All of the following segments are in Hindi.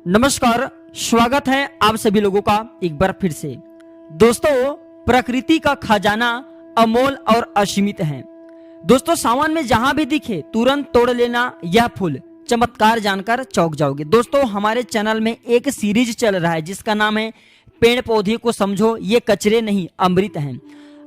नमस्कार, स्वागत है आप सभी लोगों का एक बार फिर से। दोस्तों, प्रकृति का खजाना अमोल और असीमित है। दोस्तों, सावन में जहां भी दिखे तुरंत तोड़ लेना यह फूल, चमत्कार जानकर चौंक जाओगे। दोस्तों, हमारे चैनल में एक सीरीज चल रहा है जिसका नाम है पेड़ पौधे को समझो, ये कचरे नहीं अमृत हैं।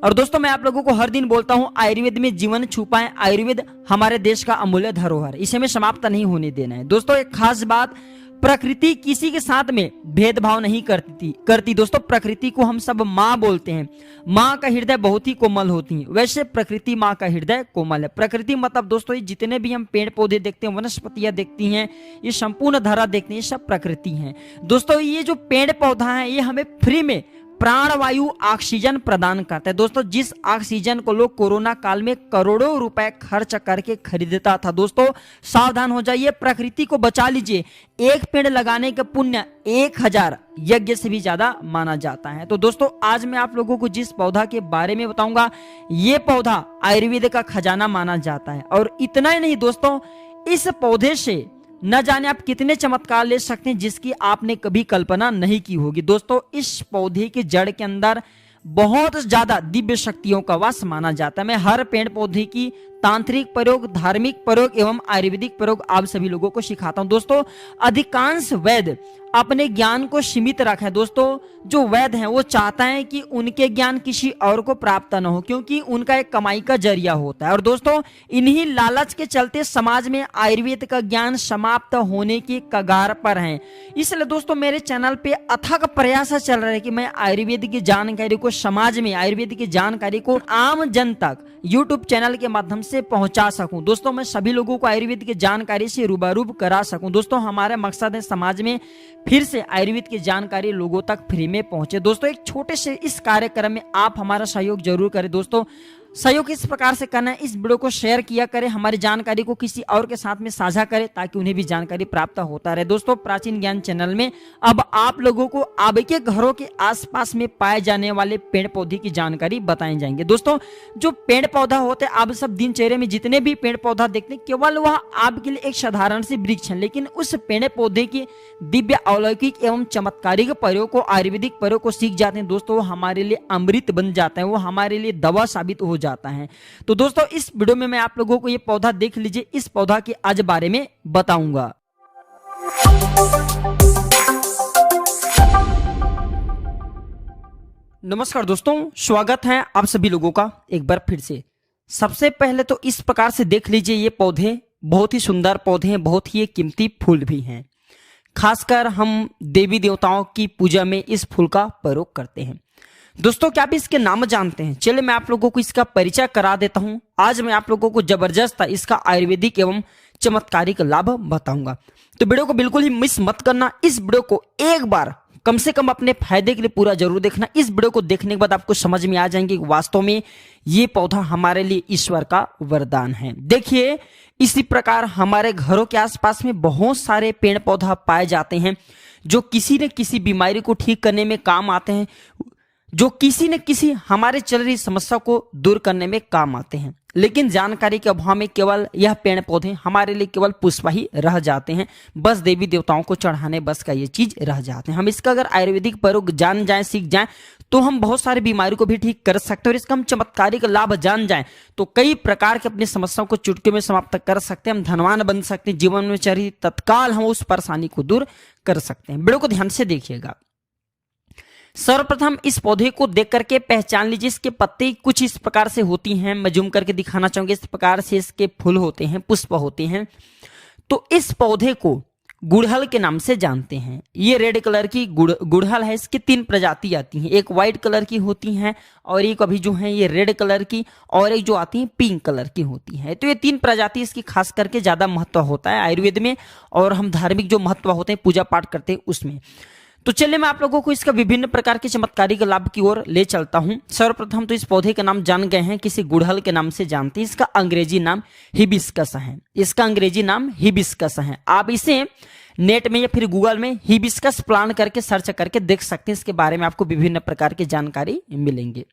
और दोस्तों, मैं आप लोगों को हर दिन बोलता हूं, आयुर्वेद में जीवन छुपा है। आयुर्वेद हमारे देश का अमूल्य धरोहर, इसे हमें समाप्त नहीं होने देना है। दोस्तों, एक खास बात, प्रकृति किसी के साथ में भेदभाव नहीं करती। दोस्तों, प्रकृति को हम सब माँ बोलते हैं। माँ का हृदय बहुत ही कोमल होती है, वैसे प्रकृति माँ का हृदय कोमल है। प्रकृति मतलब दोस्तों, ये जितने भी हम पेड़ पौधे देखते हैं, वनस्पतियां देखती हैं, ये संपूर्ण धारा देखते हैं, ये सब प्रकृति हैं। दोस्तों, ये जो पेड़ पौधा है ये हमें फ्री में प्राणवायु ऑक्सीजन प्रदान करता है। दोस्तों, जिस ऑक्सीजन को लोग कोरोना काल में करोड़ों रुपए खर्च करके खरीदता था, दोस्तों सावधान हो जाइए, प्रकृति को बचा लीजिए। एक पेड़ लगाने का पुण्य 1000 यज्ञ से भी ज्यादा माना जाता है। तो दोस्तों, आज मैं आप लोगों को जिस पौधा के बारे में बताऊंगा, ये पौधा आयुर्वेद का खजाना माना जाता है। और इतना ही नहीं दोस्तों, इस पौधे से न जाने आप कितने चमत्कार ले सकते हैं जिसकी आपने कभी कल्पना नहीं की होगी। दोस्तों, इस पौधे के जड़ के अंदर बहुत ज्यादा दिव्य शक्तियों का वास माना जाता है। मैं हर पेड़ पौधे की तांत्रिक प्रयोग, धार्मिक प्रयोग एवं आयुर्वेदिक प्रयोग आप सभी लोगों को सिखाता हूं। दोस्तों, अधिकांश वैद्य अपने ज्ञान को सीमित रखें। दोस्तों, जो वैद्य हैं वो चाहता है कि उनके ज्ञान किसी और को प्राप्त न हो, क्योंकि उनका एक कमाई का जरिया होता है। और दोस्तों, इन्हीं लालच के चलते समाज में आयुर्वेद का ज्ञान समाप्त होने की कगार पर है। इसलिए दोस्तों, मेरे चैनल पे अथक प्रयास चल रहा है कि मैं आयुर्वेद की जानकारी को समाज में, आयुर्वेद की जानकारी को आम जन तक यूट्यूब चैनल के माध्यम से पहुंचा सकूं। दोस्तों, मैं सभी लोगों को आयुर्वेद की जानकारी से रूबरू करा सकूं। दोस्तों, हमारा मकसद है समाज में फिर से आयुर्वेद की जानकारी लोगों तक फ्री में पहुंचे। दोस्तों, एक छोटे से इस कार्यक्रम में आप हमारा सहयोग जरूर करें। दोस्तों, सहयोग इस प्रकार से करना है, इस वीडियो को शेयर किया करें, हमारी जानकारी को किसी और के साथ में साझा करें ताकि उन्हें भी जानकारी प्राप्त होता रहे। दोस्तों, प्राचीन ज्ञान चैनल में अब आप लोगों को आपके घरों के आसपास में पाए जाने वाले पेड़ पौधे की जानकारी बताई जाएंगे। दोस्तों, जो पेड़ पौधा होते हैं, आप सब दिनचर्या में जितने भी पेड़ पौधा देखते हैं, केवल वह आपके लिए एक साधारण सी वृक्ष है, लेकिन उस पेड़ पौधे की दिव्य अलौकिक एवं चमत्कारिक प्रयोग को, आयुर्वेदिक प्रयोग को सीख जाते हैं। दोस्तों, वो हमारे लिए अमृत बन जाता है, वो हमारे लिए दवा साबित हो जाता है। तो दोस्तों, इस वीडियो में मैं आप लोगों को ये पौधा देख लीजिए, इस पौधा के आज बारे में बताऊंगा। नमस्कार दोस्तों, स्वागत है आप सभी लोगों का एक बार फिर से। सबसे पहले तो इस प्रकार से देख लीजिए, ये पौधे बहुत ही सुंदर पौधे हैं, बहुत ही कीमती फूल भी हैं। खासकर हम देवी देवताओं की पूजा में इस फूल का प्रयोग करते हैं। दोस्तों, क्या आप इसके नाम जानते हैं? चलिए मैं आप लोगों को इसका परिचय करा देता हूं। आज मैं आप लोगों को जबरदस्त इसका आयुर्वेदिक एवं चमत्कारिक लाभ बताऊंगा, तो वीडियो को बिल्कुल ही मिस मत करना। इस वीडियो को एक बार कम से कम अपने फायदे के लिए पूरा जरूर देखना। इस वीडियो को देखने के बाद आपको समझ में आ जाएंगे कि वास्तव में ये पौधा हमारे लिए ईश्वर का वरदान है। देखिए, इसी प्रकार हमारे घरों के आसपास में बहुत सारे पेड़ पौधा पाए जाते हैं जो किसी न किसी बीमारी को ठीक करने में काम आते हैं, जो किसी न किसी हमारे चल रही समस्या को दूर करने में काम आते हैं। लेकिन जानकारी के अभाव में केवल यह पेड़ पौधे हमारे लिए केवल पुष्प ही रह जाते हैं, बस देवी देवताओं को चढ़ाने बस का ये चीज रह जाते हैं। हम इसका अगर आयुर्वेदिक प्रयोग जान जाएं, सीख जाएं, तो हम बहुत सारी बीमारी को भी ठीक कर सकते हैं। और इसका हम चमत्कारिक लाभ जान जाएं तो कई प्रकार के अपनी समस्याओं को चुटकी में समाप्त कर सकते हैं। हम धनवान बन सकते हैं, जीवन में चल रही तत्काल हम उस परेशानी को दूर कर सकते हैं। वीडियो को ध्यान से देखिएगा। सर्वप्रथम इस पौधे को देख करके पहचान लीजिए, इसके पत्ते कुछ इस प्रकार से होती हैं। मैं जूम करके दिखाना चाहूंगा, इस प्रकार से इसके फूल होते हैं, पुष्प होते हैं। तो इस पौधे को गुड़हल के नाम से जानते हैं। ये रेड कलर की गुड़हल है। इसकी 3 प्रजाति आती हैं, एक व्हाइट कलर की होती हैं, और एक अभी जो है ये रेड कलर की, और एक जो आती है पिंक कलर की होती है। तो ये 3 प्रजाति इसकी खास करके ज्यादा महत्व होता है आयुर्वेद में, और हम धार्मिक जो महत्व होते हैं पूजा पाठ करते हैं उसमें। तो चलिए मैं आप लोगों को इसका विभिन्न प्रकार के चमत्कारिक लाभ की ओर ले चलता हूं। सर्वप्रथम तो इस पौधे का नाम जान गए हैं, किसी गुड़हल के नाम से जानते हैं। इसका अंग्रेजी नाम हिबिस्कस है। इसका अंग्रेजी नाम हिबिस्कस है। आप इसे नेट में या फिर गूगल में हिबिस्कस प्लांट करके सर्च करके देख सकते हैं। इसके बारे में आपको विभिन्न प्रकार की जानकारी मिलेंगे।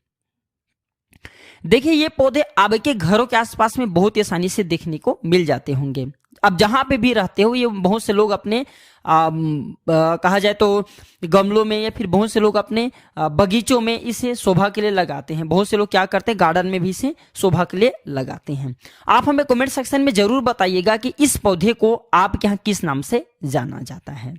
देखिए, ये पौधे आपके घरों के आसपास में बहुत ही आसानी से देखने को मिल जाते होंगे। आप जहां पे भी रहते हो, ये बहुत से लोग अपने कहा जाए तो गमलों में या फिर बहुत से लोग अपने बगीचों में इसे शोभा के लिए लगाते हैं। बहुत से लोग क्या करते हैं, गार्डन में भी इसे शोभा के लिए लगाते हैं। आप हमें कमेंट सेक्शन में जरूर बताइएगा कि इस पौधे को आपके यहाँ किस नाम से जाना जाता है।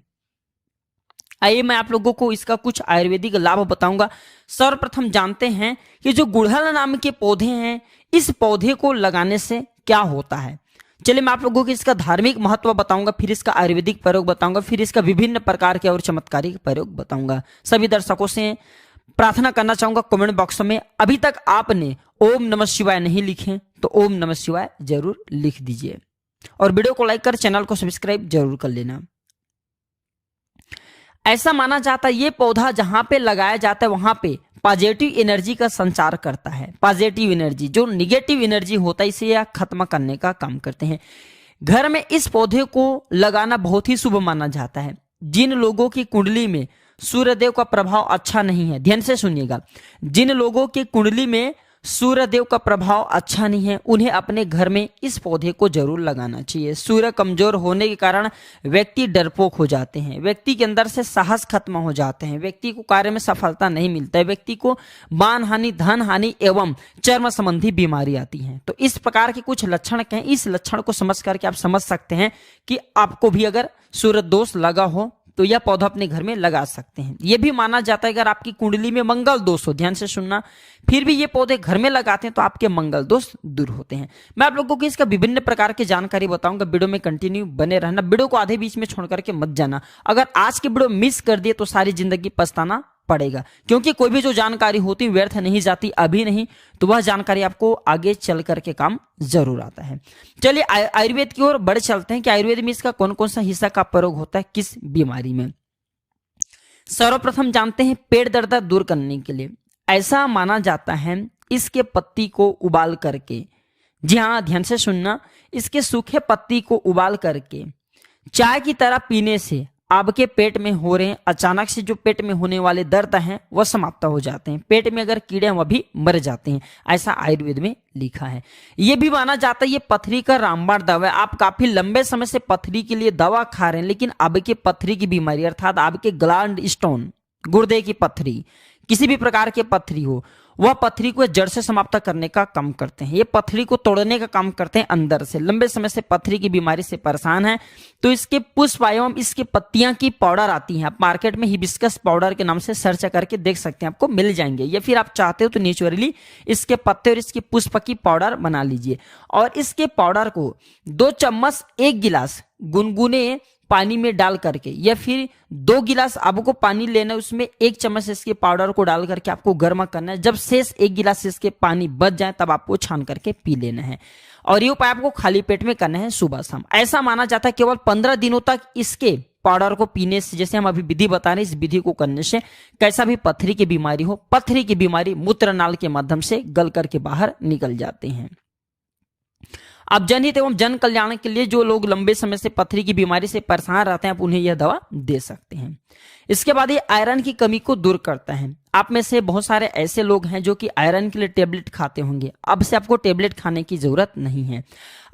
आइए मैं आप लोगों को इसका कुछ आयुर्वेदिक लाभ बताऊंगा। सर्वप्रथम जानते हैं कि जो गुड़हल नाम के पौधे हैं, इस पौधे को लगाने से क्या होता है। चलिए मैं आप लोगों को इसका धार्मिक महत्व बताऊंगा, फिर इसका आयुर्वेदिक प्रयोग बताऊंगा, फिर इसका विभिन्न प्रकार के और चमत्कारिक प्रयोग बताऊंगा। सभी दर्शकों से प्रार्थना करना चाहूंगा कमेंट बॉक्स में अभी तक आपने ओम नमः शिवाय नहीं लिखे तो ओम नमः शिवाय जरूर लिख दीजिए और वीडियो को लाइक कर चैनल को सब्सक्राइब जरूर कर लेना। ऐसा माना जाता है ये पौधा जहां पे लगाया जाता है वहां पे पॉजिटिव एनर्जी का संचार करता है। पॉजिटिव एनर्जी, जो निगेटिव एनर्जी होता है, इसे यह खत्म करने का काम करते हैं। घर में इस पौधे को लगाना बहुत ही शुभ माना जाता है। जिन लोगों की कुंडली में सूर्यदेव का प्रभाव अच्छा नहीं है, ध्यान से सुनिएगा, जिन लोगों की कुंडली में सूर्यदेव का प्रभाव अच्छा नहीं है, उन्हें अपने घर में इस पौधे को जरूर लगाना चाहिए। सूर्य कमजोर होने के कारण व्यक्ति डरपोक हो जाते हैं, व्यक्ति के अंदर से साहस खत्म हो जाते हैं, व्यक्ति को कार्य में सफलता नहीं मिलता है, व्यक्ति को मान हानि, धन हानि एवं चर्म संबंधी बीमारी आती है। तो इस प्रकार के कुछ लक्षण हैं। इस लक्षण को समझ करके आप समझ सकते हैं कि आपको भी अगर सूर्य दोष लगा हो तो यह पौधा अपने घर में लगा सकते हैं। यह भी माना जाता है अगर आपकी कुंडली में मंगल दोष हो, ध्यान से सुनना, फिर भी ये पौधे घर में लगाते हैं तो आपके मंगल दोष दूर होते हैं। मैं आप लोगों को इसका विभिन्न प्रकार की जानकारी बताऊंगा, वीडियो में कंटिन्यू बने रहना, वीडियो को आधे बीच में छोड़ करके मत जाना। अगर आज की वीडियो मिस कर दिए तो सारी जिंदगी पछताना पड़ेगा, क्योंकि कोई भी जो जानकारी होती व्यर्थ नहीं जाती, अभी नहीं तो वह जानकारी आपको आगे चल करके काम जरूर आता है। चलिए आयुर्वेद की ओर बढ़ चलते हैं कि आयुर्वेद में इसका कौन कौन सा हिस्सा का प्रयोग होता है किस बीमारी में। सर्वप्रथम जानते हैं पेट दर्द दूर करने के लिए ऐसा माना जाता है इसके पत्ती को उबाल करके, जी हाँ ध्यान से सुनना, इसके सूखे पत्ती को उबाल करके चाय की तरह पीने से आपके पेट में हो रहे अचानक से जो पेट में होने वाले दर्द हैं वह समाप्त हो जाते हैं। पेट में अगर कीड़े हैं वह भी मर जाते हैं, ऐसा आयुर्वेद में लिखा है। यह भी माना जाता है ये पथरी का रामबाण दवा है। आप काफी लंबे समय से पथरी के लिए दवा खा रहे हैं, लेकिन आपके पथरी की बीमारी अर्थात आपके ग्लैंड स्टोन, गुर्दे की पथरी, किसी भी प्रकार की पथरी हो, वह पथरी को जड़ से समाप्त करने का काम करते हैं। ये पथरी को तोड़ने का काम करते हैं अंदर से। लंबे समय से पथरी की बीमारी से परेशान है तो इसके पुष्प एवं इसके पत्तियां की पाउडर आती हैं। आप मार्केट में हिबिस्कस पाउडर के नाम से सर्च करके देख सकते हैं, आपको मिल जाएंगे। या फिर आप चाहते हो तो नेचुरली इसके पत्ते और इसके पुष्प की पाउडर बना लीजिए और इसके पाउडर को 2 चम्मच 1 गिलास गुनगुने पानी में डाल करके, या फिर 2 गिलास आपको पानी लेना है, उसमें 1 चम्मच इसके पाउडर को डाल करके आपको गर्म करना है। जब शेष 1 गिलास इसके पानी बच जाए तब आपको छान करके पी लेना है और ये उपाय आपको खाली पेट में करना है सुबह शाम। ऐसा माना जाता है केवल 15 दिनों तक इसके पाउडर को पीने से, जैसे हम अभी विधि बता रहे हैं, इस विधि को करने से कैसा भी पथरी की बीमारी हो, पथरी की बीमारी मूत्रनाल के माध्यम से गल करके बाहर निकल जाते हैं। अब जनहित एवं जन कल्याण के लिए जो लोग लंबे समय से पथरी की बीमारी से परेशान रहते हैं आप उन्हें यह दवा दे सकते हैं। इसके बाद ये आयरन की कमी को दूर करता है। आप में से बहुत सारे ऐसे लोग हैं जो कि आयरन के लिए टेबलेट खाते होंगे, अब से आपको टेबलेट खाने की जरूरत नहीं है।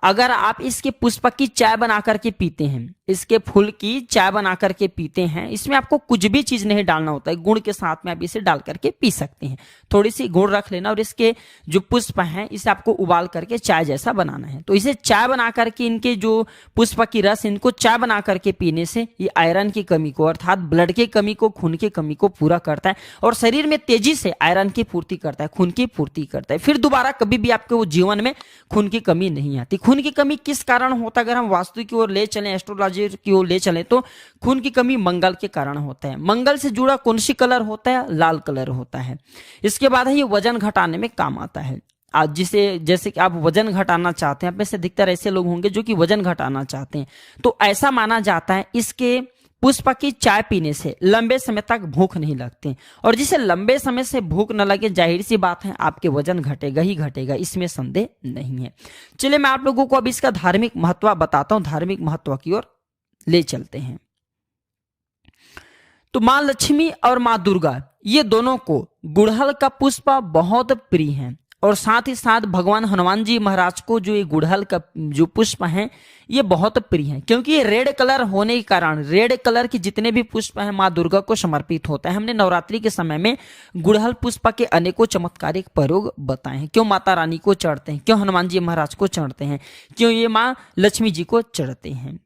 अगर आप इसके पुष्प की चाय बना करके पीते हैं, इसके फूल की चाय बना करके पीते हैं, इसमें आपको कुछ भी चीज नहीं डालना होता है, गुड़ के साथ में आप इसे डाल करके पी सकते हैं। थोड़ी सी गुड़ रख लेना और इसके जो पुष्प हैं इसे आपको उबाल करके चाय जैसा बनाना है। तो इसे चाय बना करके इनके जो पुष्प की रस, इनको चाय बना करके पीने से ये आयरन की कमी को अर्थात ब्लड की कमी को, खून की कमी को पूरा करता है और शरीर में तेजी से आयरन की पूर्ति करता है, खून की पूर्ति करता है। फिर दोबारा कभी भी आपके वो जीवन में खून की कमी नहीं आती। खून की कमी किस कारण होता है? अगर हम वास्तु की ओर ले चलें, एस्ट्रोलॉजी की ओर ले चलें तो खून की कमी मंगल के कारण होता है। मंगल से जुड़ा कौन सी कलर होता है? लाल कलर होता है। इसके बाद है ये वजन घटाने में काम आता है। आज जैसे कि आप वजन घटाना चाहते हैं, आप में से अधिकतर ऐसे लोग होंगे जो कि वजन घटाना चाहते हैं, तो ऐसा माना जाता है इसके पुष्प की चाय पीने से लंबे समय तक भूख नहीं लगती और जिसे लंबे समय से भूख न लगे, जाहिर सी बात है आपके वजन घटेगा ही घटेगा, इसमें संदेह नहीं है। चलिए मैं आप लोगों को अब इसका धार्मिक महत्व बताता हूं, धार्मिक महत्व की ओर ले चलते हैं। तो मां लक्ष्मी और मां दुर्गा ये दोनों को गुड़हल का पुष्प बहुत प्रिय है और साथ ही साथ भगवान हनुमान जी महाराज को जो ये गुड़हल का जो पुष्प हैं ये बहुत प्रिय है, क्योंकि ये रेड कलर होने के कारण रेड कलर के जितने भी पुष्प हैं माँ दुर्गा को समर्पित होता है। हमने नवरात्रि के समय में गुड़हल पुष्प के अनेकों चमत्कारिक प्रयोग बताए हैं। क्यों माता रानी को चढ़ते हैं, क्यों हनुमान जी महाराज को चढ़ते हैं, क्यों ये माँ लक्ष्मी जी को चढ़ते हैं।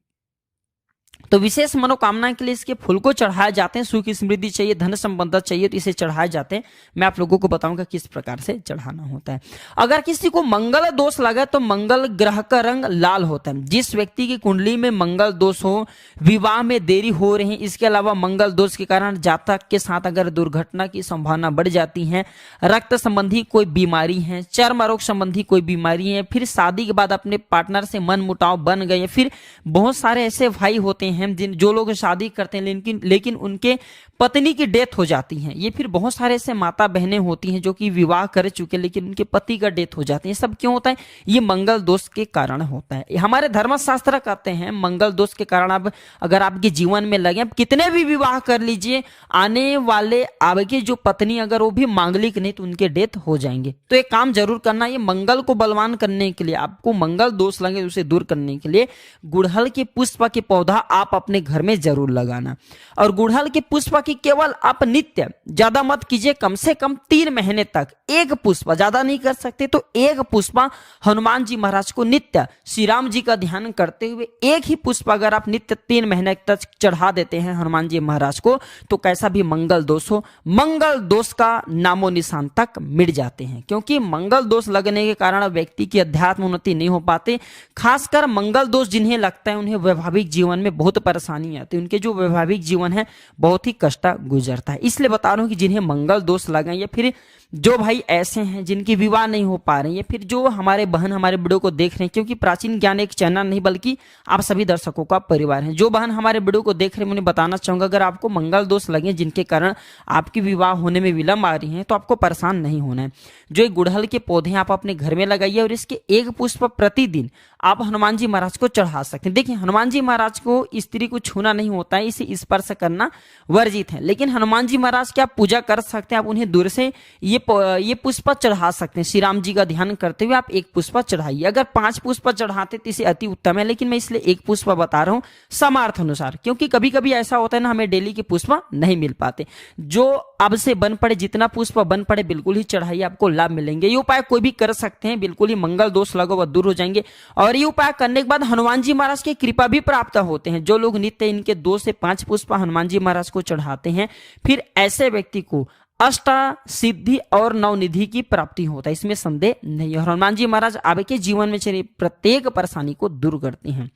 तो विशेष मनोकामना के लिए इसके फूल को चढ़ाए जाते हैं। सुख समृद्धि चाहिए, धन संबंध चाहिए तो इसे चढ़ाए जाते हैं। मैं आप लोगों को बताऊंगा किस प्रकार से चढ़ाना होता है। अगर किसी को मंगल दोष लगे तो मंगल ग्रह का रंग लाल होता है। जिस व्यक्ति की कुंडली में मंगल दोष हो, विवाह में देरी हो रही है, इसके अलावा मंगल दोष के कारण जातक के साथ अगर दुर्घटना की संभावना बढ़ जाती है, रक्त संबंधी कोई बीमारी है, चर्म रोग संबंधी कोई बीमारी है, फिर शादी के बाद अपने पार्टनर से मन मुटाव बन गए, फिर बहुत सारे ऐसे भाई होते हैं जो लोग शादी करते हैं लेकिन उनके पत्नी की डेथ हो जाती है। ये फिर बहुत सारे ऐसे माता बहनें होती हैं जो कि विवाह कर चुके लेकिन उनके पति का डेथ हो जाती है। सब क्यों होता है? ये मंगल दोष के कारण होता है। हमारे धर्मशास्त्र कहते हैं मंगल दोष के कारण अब अगर आपके जीवन में लगे, आप कितने भी विवाह कर लीजिए, आने वाले आपकी जो पत्नी अगर वो भी मांगलिक नहीं तो उनके डेथ हो जाएंगे। तो एक काम जरूर करना, ये मंगल को बलवान करने के लिए, आपको मंगल दोष लगे उसे दूर करने के लिए गुड़हल के पुष्प के पौधा आप अपने घर में जरूर लगाना। और गुड़हल के पुष्प की केवल आप नित्य, ज्यादा मत कीजिए, कम से कम 3 महीने तक एक पुष्प, ज्यादा नहीं कर सकते तो एक पुष्प हनुमान जी महाराज को नित्य श्री राम जी का ध्यान करते हुए एक ही पुष्प अगर आप नित्य 3 महीने तक चढ़ा देते हैं हनुमान जी महाराज को, तो कैसा भी मंगल दोष हो, मंगल दोष का नामो निशान तक मिट जाते हैं। क्योंकि मंगल दोष लगने के कारण व्यक्ति की अध्यात्म उन्नति नहीं हो पाते। खासकर मंगल दोष जिन्हें लगता है उन्हें वैवाहिक जीवन में बहुत परेशानी आती है, उनके जो वैवाहिक जीवन है बहुत ही कष्ट गुजरता है। इसलिए बता रहा हूं कि जिन्हें मंगल दोष लगे या फिर जो भाई ऐसे हैं जिनके विवाह नहीं हो पा रहे हैं, या फिर जो हमारे बहन हमारे वीडियो को देख रहे हैं, क्योंकि प्राचीन ज्ञान एक चैनल नहीं बल्कि आप सभी दर्शकों का परिवार है, जो बहन हमारे वीडियो को देख रहे हैं उन्हें बताना चाहूंगा, अगर आपको मंगल दोष लगे जिनके कारण आपकी विवाह होने में विलंब आ रही है तो आपको परेशान नहीं होना है। जो एक गुड़हल के पौधे आप अपने घर में लगाइए और इसके एक पुष्प प्रतिदिन आप हनुमान जी महाराज को चढ़ा सकते हैं। देखिए हनुमान जी महाराज को स्त्री को छूना नहीं होता है, इसे स्पर्श करना वर्जित है, लेकिन हनुमान जी महाराज की आप पूजा कर सकते हैं। आप उन्हें दूर से ये पुष्प चढ़ा सकते हैं। श्री राम जी का ध्यान करते हुए आप एक पुष्प चढ़ाइए। अगर 5 पुष्प चढ़ाते तो इसे अति उत्तम है, लेकिन मैं इसलिए एक पुष्प बता रहा हूं समार्थ अनुसार, क्योंकि कभी कभी ऐसा होता है ना हमें डेली के पुष्प नहीं मिल पाते। जो अब से बन पड़े, जितना पुष्प बन पड़े बिल्कुल ही चढ़ाइए, आपको लाभ मिलेंगे। ये उपाय कोई भी कर सकते हैं, बिल्कुल ही मंगल दोष लगा वह दूर हो जाएंगे। और ये उपाय करने के बाद हनुमान जी महाराज की कृपा भी प्राप्त होते हैं। जो लोग नित्य इनके 2 से 5 पुष्प हनुमान जी महाराज को चढ़ाते हैं, फिर ऐसे व्यक्ति को अष्ट सिद्धि और नवनिधि की प्राप्ति होता है, इसमें संदेह नहीं है। हनुमान जी महाराज आपके जीवन में चली प्रत्येक परेशानी को दूर करते हैं।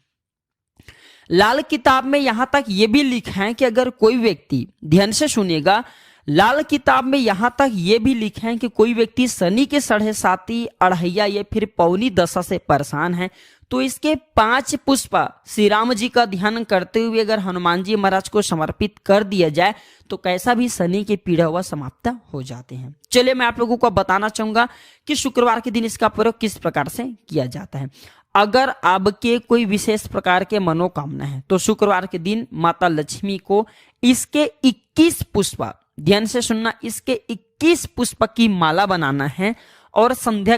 लाल किताब में यहां तक यह भी लिखा है कि अगर कोई व्यक्ति, ध्यान से सुनिएगा, लाल किताब में यहां तक यह भी लिखा है कि कोई व्यक्ति शनि के 7.5 अढ़ैया या फिर पौनी दशा से परेशान है तो इसके 5 पुष्प श्री राम जी का ध्यान करते हुए अगर हनुमान जी महाराज को समर्पित कर दिया जाए तो कैसा भी शनि के पीड़ा हुआ समाप्त हो जाते हैं। चलिए मैं आप लोगों को बताना चाहूंगा कि शुक्रवार के दिन इसका प्रयोग किस प्रकार से किया जाता है। अगर आपके कोई विशेष प्रकार के मनोकामना है तो शुक्रवार के दिन माता लक्ष्मी को इसके 21 पुष्प, ध्यान से सुनना, इसके 21 पुष्प की माला बनाना है और संध्या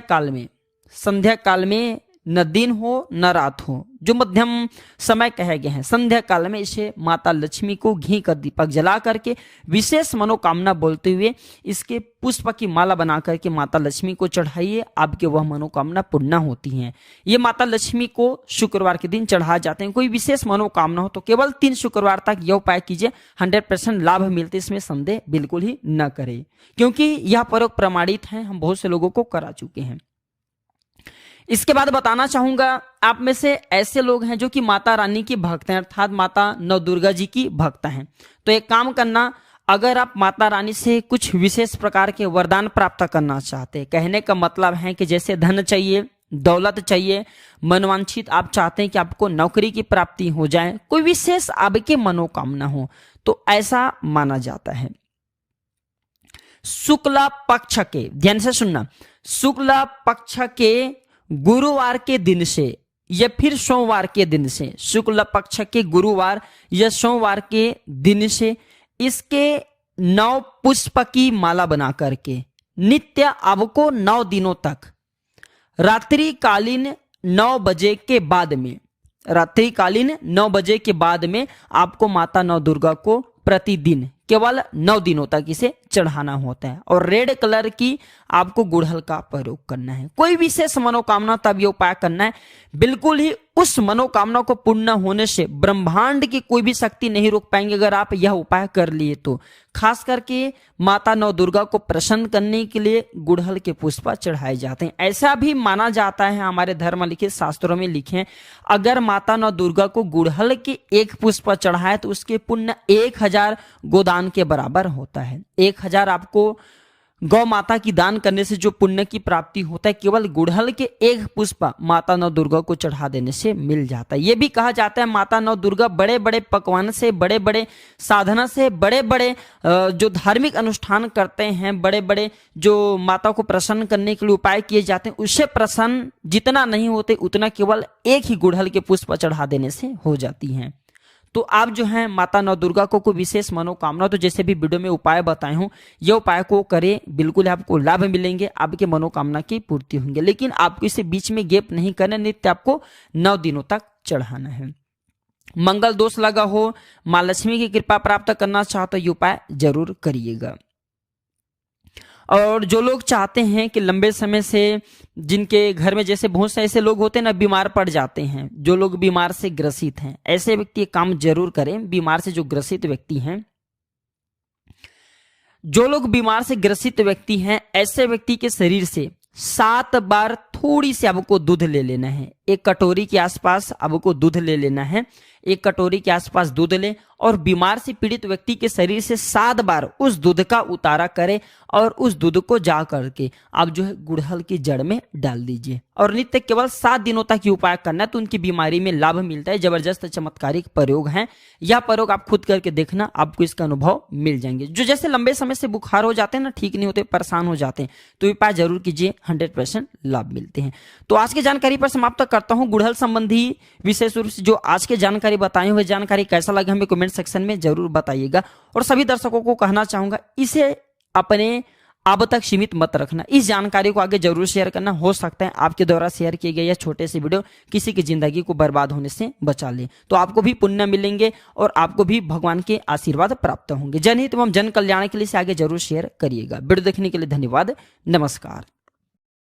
काल में न दिन हो न रात हो, जो मध्यम समय कहे गए हैं, संध्या काल में इसे माता लक्ष्मी को घी का दीपक जला करके विशेष मनोकामना बोलते हुए इसके पुष्प की माला बना करके माता लक्ष्मी को चढ़ाइए, आपके वह मनोकामना पूर्ण होती है। ये माता लक्ष्मी को शुक्रवार के दिन चढ़ाए जाते हैं। कोई विशेष मनोकामना हो तो केवल 3 शुक्रवार तक यह उपाय कीजिए, 100% लाभ मिलते, इसमें संदेह बिल्कुल ही न करें, क्योंकि यह प्रयोग प्रमाणित है, हम बहुत से लोगों को करा चुके हैं। इसके बाद बताना चाहूंगा, आप में से ऐसे लोग हैं जो कि माता रानी की भक्त हैं, अर्थात माता नव दुर्गा जी की भक्त हैं, तो एक काम करना, अगर आप माता रानी से कुछ विशेष प्रकार के वरदान प्राप्त करना चाहते हैं, कहने का मतलब है कि जैसे धन चाहिए, दौलत चाहिए, मनवांछित आप चाहते हैं कि आपको नौकरी की प्राप्ति हो जाए, कोई विशेष आपके मनोकामना हो, तो ऐसा माना जाता है शुक्ला पक्ष के, ध्यान से सुनना, शुक्ला पक्ष के गुरुवार के दिन से या फिर सोमवार के दिन से, शुक्ल पक्ष के गुरुवार या सोमवार के दिन से इसके 9 पुष्प की माला बना करके नित्य आपको 9 दिनों तक रात्रिकालीन 9 बजे के बाद में, रात्रिकालीन 9 बजे के बाद में आपको माता नौ दुर्गा को प्रतिदिन केवल 9 दिनों तक इसे चढ़ाना होता है। और रेड कलर की आपको गुड़हल का प्रयोग करना है। कोई विशेष मनोकामना तब ये उपाय करना है, बिल्कुल ही उस मनोकामना को पूर्ण होने से ब्रह्मांड की कोई भी शक्ति नहीं रोक पाएंगे अगर आप यह उपाय कर लिए तो। खास करके माता नौ दुर्गा को प्रसन्न करने के लिए गुड़हल के पुष्प चढ़ाए जाते हैं। ऐसा भी माना जाता है, हमारे धर्म लिखित शास्त्रों में लिखे हैं, अगर माता नौ दुर्गा को गुड़हल के एक पुष्प चढ़ाए तो उसके पुण्य 1000 गोदान के बराबर होता है। 1000 आपको गौ माता की दान करने से जो पुण्य की प्राप्ति होता है, केवल गुड़हल के एक पुष्प माता नौ दुर्गा को चढ़ा देने से मिल जाता है। यह भी कहा जाता है माता नौ दुर्गा बड़े बड़े पकवान से, बड़े बड़े साधना से, बड़े बड़े जो धार्मिक अनुष्ठान करते हैं, बड़े बड़े जो माता को प्रसन्न करने के लिए उपाय किए जाते हैं, उससे प्रसन्न जितना नहीं होते उतना केवल एक ही गुड़हल के पुष्प चढ़ा देने से हो जाती हैं। तो आप जो है माता नौ दुर्गा को कोई विशेष मनोकामना, तो जैसे भी वीडियो में उपाय बताए हूं, ये उपाय को करें, बिल्कुल आपको लाभ मिलेंगे, आपके मनोकामना की पूर्ति होंगे। लेकिन आपको इसे बीच में गैप नहीं करना, नित्य आपको 9 दिनों तक चढ़ाना है। मंगल दोष लगा हो, माँ लक्ष्मी की कृपा प्राप्त करना चाहते तो ये उपाय जरूर करिएगा। और जो लोग चाहते हैं कि लंबे समय से, जिनके घर में जैसे बहुत से ऐसे लोग होते हैं ना, बीमार पड़ जाते हैं, जो लोग बीमार से ग्रसित हैं, ऐसे व्यक्ति एक काम जरूर करें। बीमार से जो ग्रसित व्यक्ति हैं, जो लोग बीमार से ग्रसित व्यक्ति हैं, ऐसे व्यक्ति के शरीर से 7 बार थोड़ी सी आपको दूध ले लेना है। 1 कटोरी के आसपास आपको दूध ले लेना है। 1 कटोरी के आसपास दूध लें और बीमार से पीड़ित व्यक्ति के शरीर से 7 बार उस दूध का उतारा करें और उस दूध को जा करके आप जो है गुड़हल की जड़ में डाल दीजिए। और नित्य केवल 7 दिनों तक ये उपाय करना है, तो उनकी बीमारी में लाभ मिलता है। जबरदस्त चमत्कारिक प्रयोग है। यह प्रयोग आप खुद करके देखना, आपको इसका अनुभव मिल जाएंगे। जो जैसे लंबे समय से बुखार हो जाते हैं ना, ठीक नहीं होते, परेशान हो जाते हैं, तो उपाय जरूर कीजिए, 100% लाभ मिलते हैं। तो आज की जानकारी पर समाप्त करता हूं। गुड़हल संबंधी विशेष रूप से जो आज के जानकारी बताई हुई जानकारी कैसा लगा हमें कमेंट सेक्शन में जरूर बताइएगा। और सभी दर्शकों को कहना चाहूंगा, इसे अपने अब तक सीमित मत रखना, इस जानकारी को आगे जरूर शेयर करना। हो सकता है आपके द्वारा शेयर किए गए यह छोटे से वीडियो किसी की जिंदगी को बर्बाद होने से बचा ले, तो आपको भी पुण्य मिलेंगे और आपको भी भगवान के आशीर्वाद प्राप्त होंगे। जनहित एवं जन कल्याण के लिए इसे आगे जरूर शेयर करिएगा। वीडियो देखने के लिए धन्यवाद। नमस्कार।